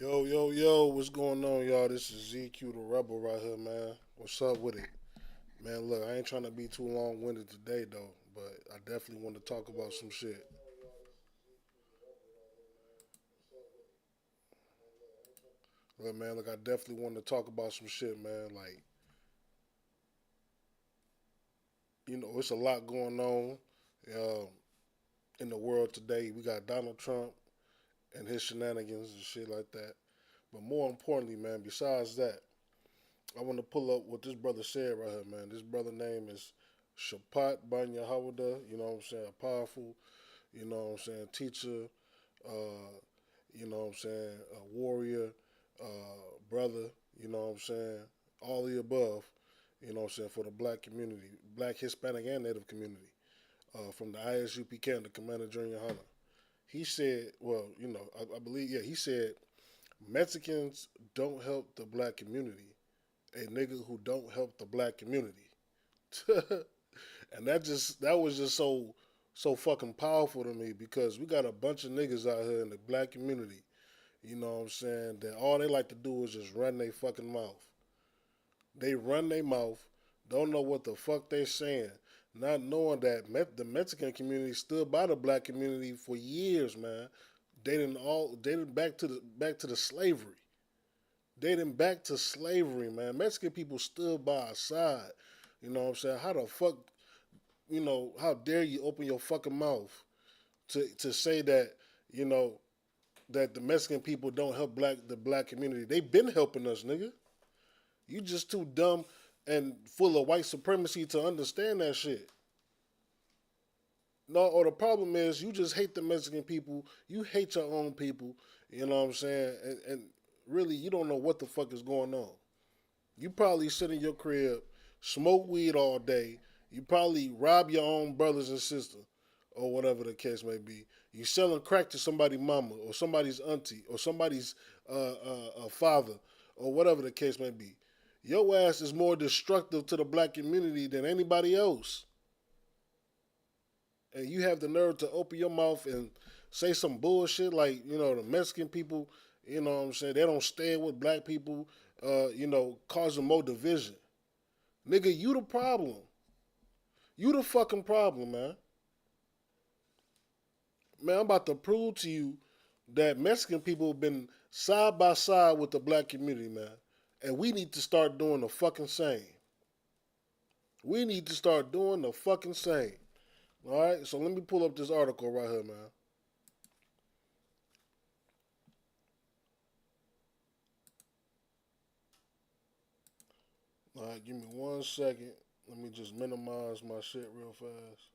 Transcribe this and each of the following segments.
Yo, yo, yo, what's going on, y'all? This is ZQ the Rebel right here, man. What's up with it? Man, look, I ain't trying to be too long winded today, though, but I definitely want to talk about some shit. Look, man, look, I definitely want to talk about some shit, man. Like, it's a lot going on uh, in the world today. We got Donald Trump and his shenanigans and shit like that. But more importantly, man, besides that, I want to pull up what this brother said right here, man. This brother name is Shapat Banya Hawada, you know what I'm saying? Powerful, you know what I'm saying? Teacher, uh, you know what I'm saying? A warrior, brother, you know what I'm saying? All the above, you know what I'm saying? For the black community, black, Hispanic, and Native community, from the ISUP Canada, Commander Junior Hunter. He said, well, I believe, yeah, he said, Mexicans don't help the black community. A nigga who don't help the black community. And that was just so fucking powerful to me because we got a bunch of niggas out here in the black community, you know what I'm saying, that all they like to do is just run their fucking mouth. They run their mouth, don't know what the fuck they saying, not knowing that the Mexican community stood by the black community for years, man. Dating back to the slavery. Dating back to slavery, man. Mexican people stood by our side. You know what I'm saying? How the fuck, how dare you open your fucking mouth to say that, you know, that the Mexican people don't help the black community. They been helping us, nigga. You just too dumb and full of white supremacy to understand that shit. No, or the problem is you just hate the Mexican people. You hate your own people. You know what I'm saying? And really, you don't know what the fuck is going on. You probably sit in your crib, smoke weed all day. You probably rob your own brothers and sisters, or whatever the case may be. You selling crack to somebody's mama, or somebody's auntie, or somebody's father, or whatever the case may be. Your ass is more destructive to the black community than anybody else. And you have the nerve to open your mouth and say some bullshit like, the Mexican people, you know what I'm saying, they don't stand with black people, causing more division. Nigga, you the problem. You the fucking problem, man. Man, I'm about to prove to you that Mexican people have been side by side with the black community, man. And we need to start doing the fucking same. We need to start doing the fucking same. All right, so let me pull up this article right here, man. All right, give me 1 second. Let me just minimize my shit real fast.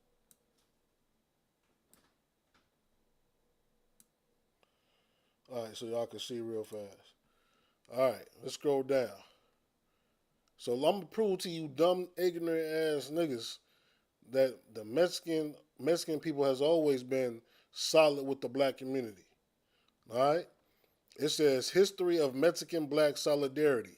All right, so y'all can see real fast. All right, let's scroll down. So I'm gonna prove to you, dumb, ignorant ass niggas, that the Mexican people has always been solid with the black community. All right. It says history of Mexican black solidarity.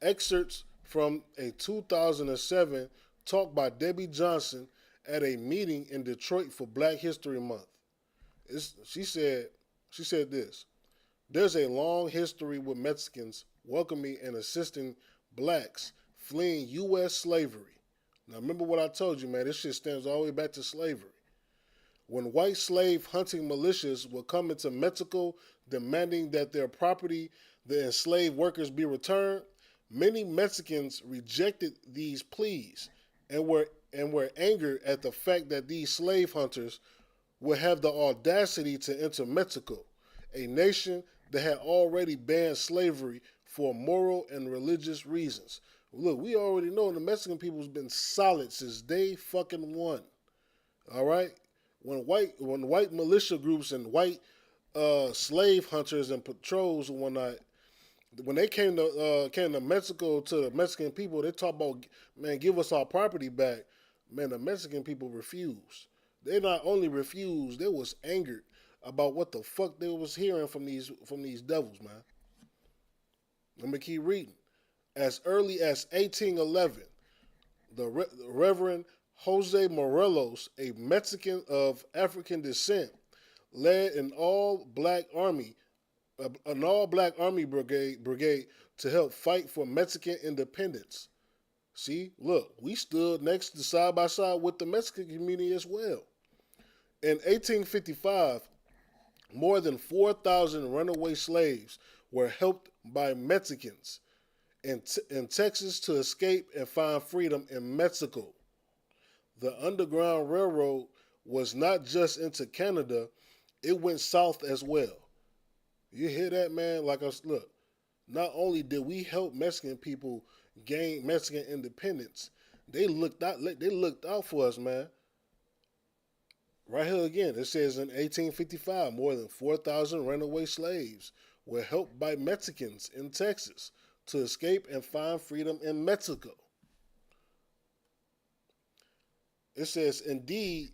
Excerpts from a 2007 talk by Debbie Johnson at a meeting in Detroit for Black History Month. She said this. There's a long history with Mexicans welcoming and assisting blacks fleeing U.S. slavery. Now remember what I told you, man. This shit stems all the way back to slavery. When white slave hunting militias would come into Mexico demanding that their property, the enslaved workers, be returned, many Mexicans rejected these pleas and were angered at the fact that these slave hunters would have the audacity to enter Mexico, a nation that had already banned slavery for moral and religious reasons. Look, we already know the Mexican people's been solid since day fucking one. All right, when white militia groups and white slave hunters and patrols and whatnot, when they came to Mexico to the Mexican people, they talk about, man, give us our property back. Man, the Mexican people refused. They not only refused, they was angered about what the fuck they was hearing from these devils, man. Let me keep reading. As early as 1811, the Reverend Jose Morelos, a Mexican of African descent, led an all black army an all-black army brigade to help fight for Mexican independence. See, look, we stood next to side by side with the Mexican community as well. In 1855, more than 4,000 runaway slaves were helped by Mexicans in Texas to escape and find freedom in Mexico. The Underground Railroad was not just into Canada, it went south as well. You hear that, man? Like us, look. Not only did we help Mexican people gain Mexican independence, they looked out. They looked out for us, man. Right here again, it says in 1855, more than 4,000 runaway slaves were helped by Mexicans in Texas to escape and find freedom in Mexico. It says, indeed,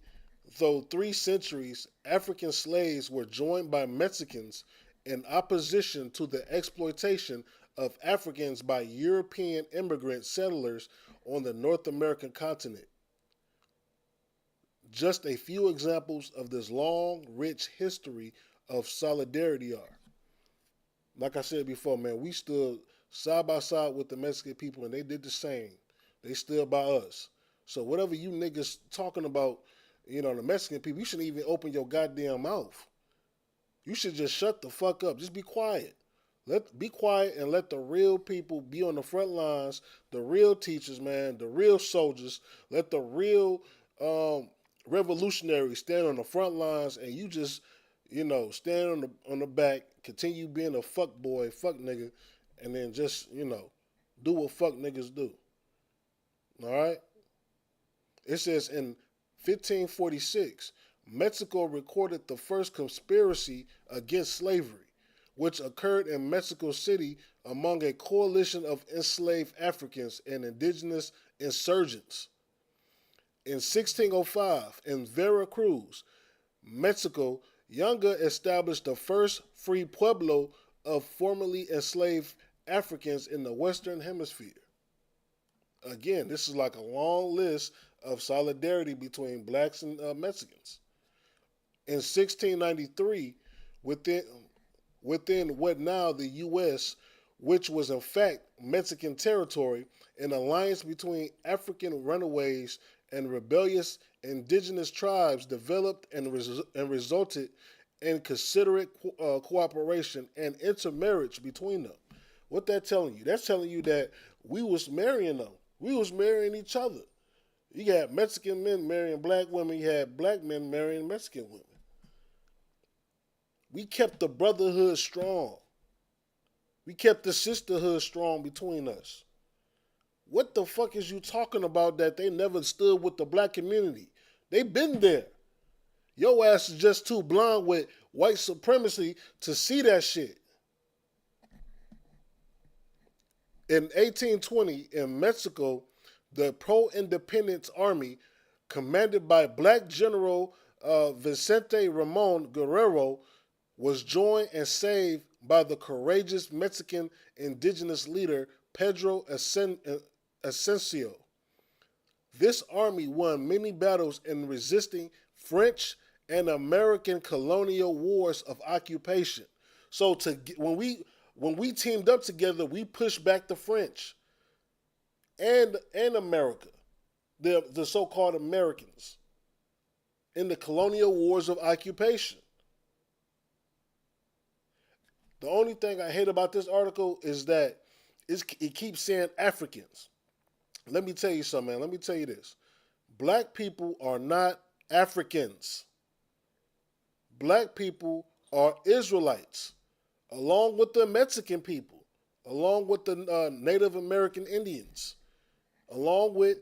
though 3 centuries, African slaves were joined by Mexicans in opposition to the exploitation of Africans by European immigrant settlers on the North American continent. Just a few examples of this long, rich history of solidarity are. Like I said before, man, we stood side by side with the Mexican people and they did the same. They stood by us. So whatever you niggas talking about, the Mexican people, you shouldn't even open your goddamn mouth. You should just shut the fuck up. Just be quiet. Be quiet and let the real people be on the front lines, the real teachers, man, the real soldiers. Let the real revolutionaries stand on the front lines, and you just, stand on the back, continue being a fuck boy, fuck nigga, and then just, do what fuck niggas do. All right? It says in 1546, Mexico recorded the first conspiracy against slavery, which occurred in Mexico City among a coalition of enslaved Africans and indigenous insurgents. In 1605, in Veracruz, Mexico, Yunga established the first free pueblo of formerly enslaved Africans in the Western Hemisphere. Again, this is like a long list of solidarity between blacks and Mexicans. In 1693, within what now the U.S., which was in fact Mexican territory, an alliance between African runaways and rebellious indigenous tribes developed and resulted in considerate cooperation and intermarriage between them. What that telling you? That's telling you that we was marrying them. We was marrying each other. You got Mexican men marrying black women. You had black men marrying Mexican women. We kept the brotherhood strong. We kept the sisterhood strong between us. What the fuck is you talking about that they never stood with the black community? They been there. Your ass is just too blind with white supremacy to see that shit. In 1820, in Mexico, the pro-independence army, commanded by black General Vicente Ramon Guerrero, was joined and saved by the courageous Mexican indigenous leader Pedro Asensio. This army won many battles in resisting French and American colonial wars of occupation. So when we teamed up together, we pushed back the French and America, the so-called Americans, in the colonial wars of occupation. The only thing I hate about this article is that it keeps saying Africans. Let me tell you something, man. Let me tell you this. Black people are not Africans. Black people are Israelites, along with the Mexican people, along with the Native American Indians, along with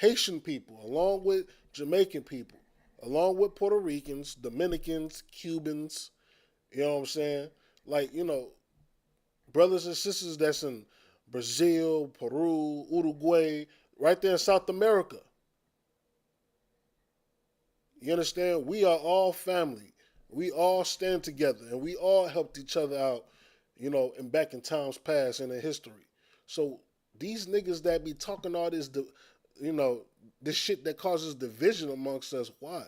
Haitian people, along with Jamaican people, along with Puerto Ricans, Dominicans, Cubans, you know what I'm saying? Like, brothers and sisters that's in Brazil, Peru, Uruguay, right there in South America. You understand? We are all family. We all stand together and we all helped each other out, and back in times past and in history. So these niggas that be talking all this, this shit that causes division amongst us, why?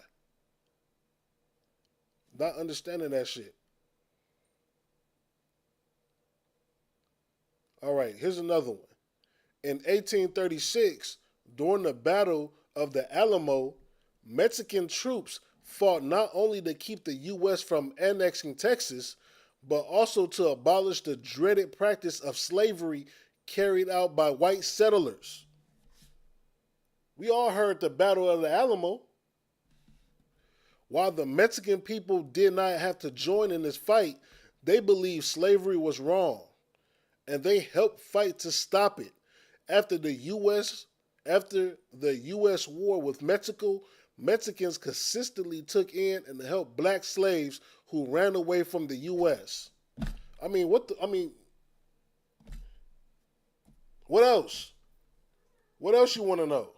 Not understanding that shit. All right, here's another one. In 1836, during the Battle of the Alamo, Mexican troops fought not only to keep the U.S. from annexing Texas, but also to abolish the dreaded practice of slavery carried out by white settlers. We all heard the Battle of the Alamo. While the Mexican people did not have to join in this fight, they believed slavery was wrong, and they helped fight to stop it. After the U.S. After the U.S. war with Mexico, Mexicans consistently took in and helped black slaves who ran away from the U.S. What else? What else you want to know?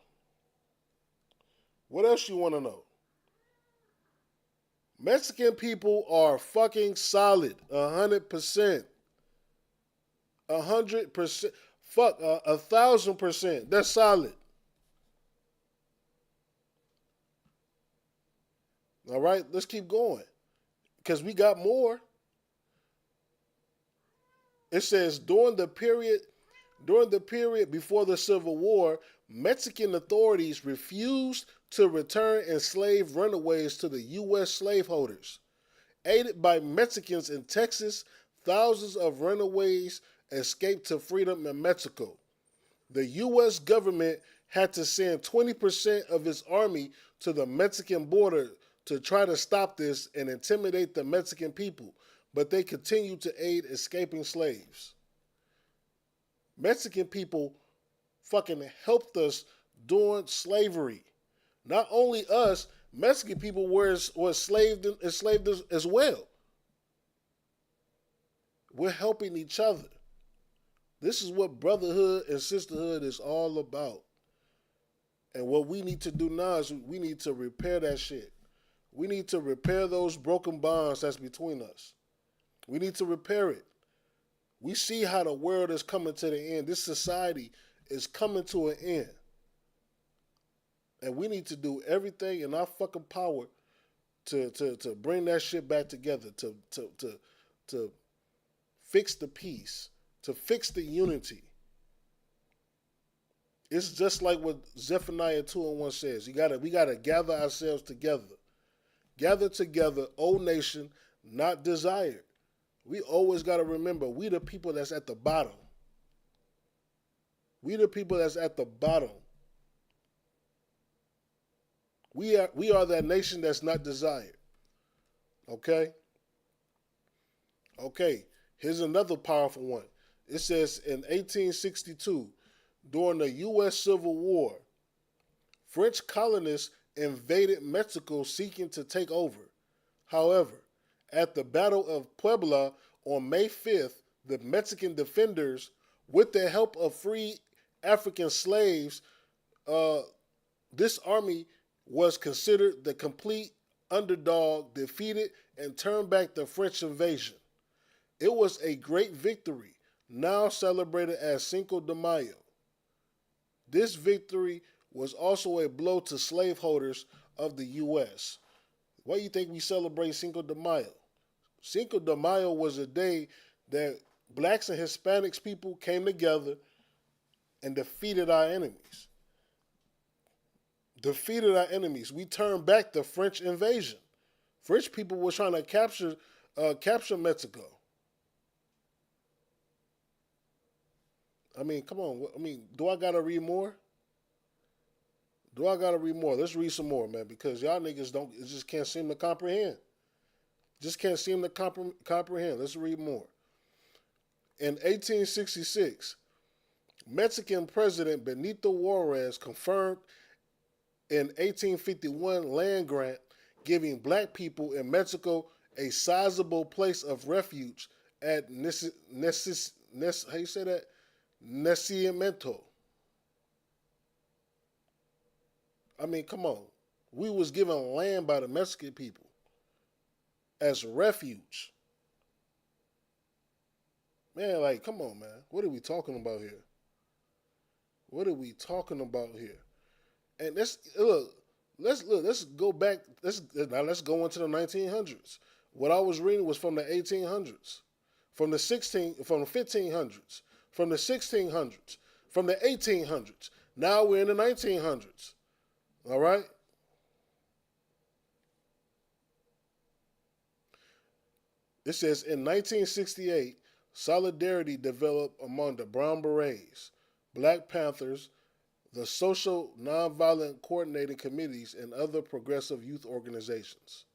What else you want to know? Mexican people are fucking solid, 100%, 100%. Fuck, 1,000%. That's solid. All right, let's keep going because we got more. It says during the period before the Civil War, Mexican authorities refused to return enslaved runaways to the U.S. slaveholders. Aided by Mexicans in Texas, thousands of runaways escaped to freedom in Mexico. The U.S. government had to send 20% of its army to the Mexican border to try to stop this and intimidate the Mexican people, but they continued to aid escaping slaves. Mexican people fucking helped us during slavery. Not only us, Mexican people were enslaved as well. We're helping each other. This is what brotherhood and sisterhood is all about. And what we need to do now is we need to repair that shit. We need to repair those broken bonds that's between us. We need to repair it. We see how the world is coming to the end. This society is coming to an end. And we need to do everything in our fucking power to bring that shit back together, to fix the peace, to fix the unity. It's just like what Zephaniah 2:1 says. We gotta gather ourselves together. Gather together, O nation, not desired. We always gotta remember, we the people that's at the bottom. We the people that's at the bottom. We are that nation that's not desired. Okay? Okay, here's another powerful one. It says in 1862, during the U.S. Civil War, French colonists invaded Mexico seeking to take over. However, at the Battle of Puebla on May 5th, the Mexican defenders, with the help of free African slaves, this army was considered the complete underdog, defeated, and turned back the French invasion. It was a great victory, now celebrated as Cinco de Mayo. This victory was also a blow to slaveholders of the U.S. Why do you think we celebrate Cinco de Mayo? Cinco de Mayo was a day that blacks and Hispanics people came together and defeated our enemies. We turned back the French invasion. French people were trying to capture Mexico. I mean, come on. I mean, do I gotta read more? Let's read some more, man, because y'all niggas just can't seem to comprehend. Comprehend. Let's read more. In 1866, Mexican President Benito Juarez confirmed in 1851 land grant giving black people in Mexico a sizable place of refuge at Nacimiento. I mean, come on. We was given land by the Mexican people as refuge. Man, like, come on, man. What are we talking about here? And let's go back. Let's go into the 1900s. What I was reading was from the 1800s, from the 1500s, from the 1600s, from the 1800s. Now we're in the 1900s. All right? It says in 1968, solidarity developed among the Brown Berets, Black Panthers, the Social Nonviolent Coordinating Committees, and other progressive youth organizations.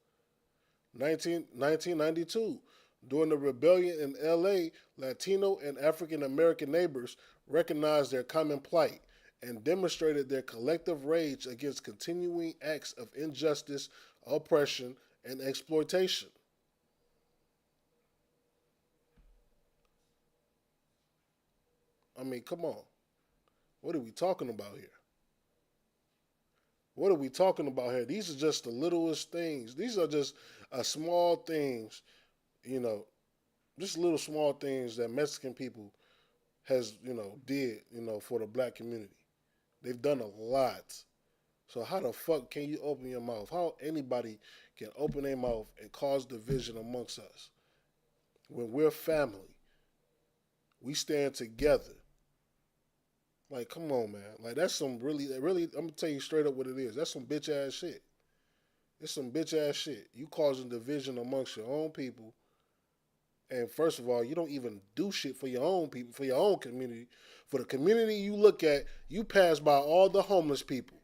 1992, during the rebellion in LA, Latino and African American neighbors recognized their common plight and demonstrated their collective rage against continuing acts of injustice, oppression, and exploitation. I mean, come on. What are we talking about here? What are we talking about here? These are just the littlest things. These are just small things, you know, just little small things that Mexican people has, did, for the black community. They've done a lot. So how the fuck can you open your mouth? How anybody can open their mouth and cause division amongst us when we're family? We stand together. Like, come on, man. Like, that's some really, I'm gonna tell you straight up what it is. That's some bitch ass shit. It's some bitch ass shit. You causing division amongst your own people. And first of all, you don't even do shit for your own people, for your own community. For the community you look at, you pass by all the homeless people.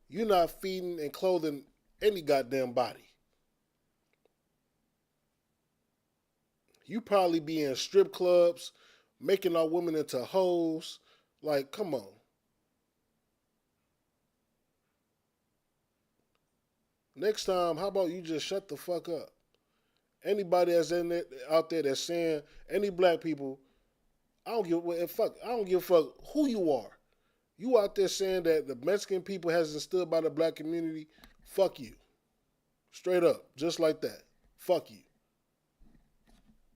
You're not feeding and clothing any goddamn body. You probably be in strip clubs, making our women into hoes. Like, come on. Next time, how about you just shut the fuck up? Anybody that's out there that's saying any black people, I don't give a fuck. I don't give a fuck who you are. You out there saying that the Mexican people hasn't stood by the black community, fuck you. Straight up, just like that. Fuck you.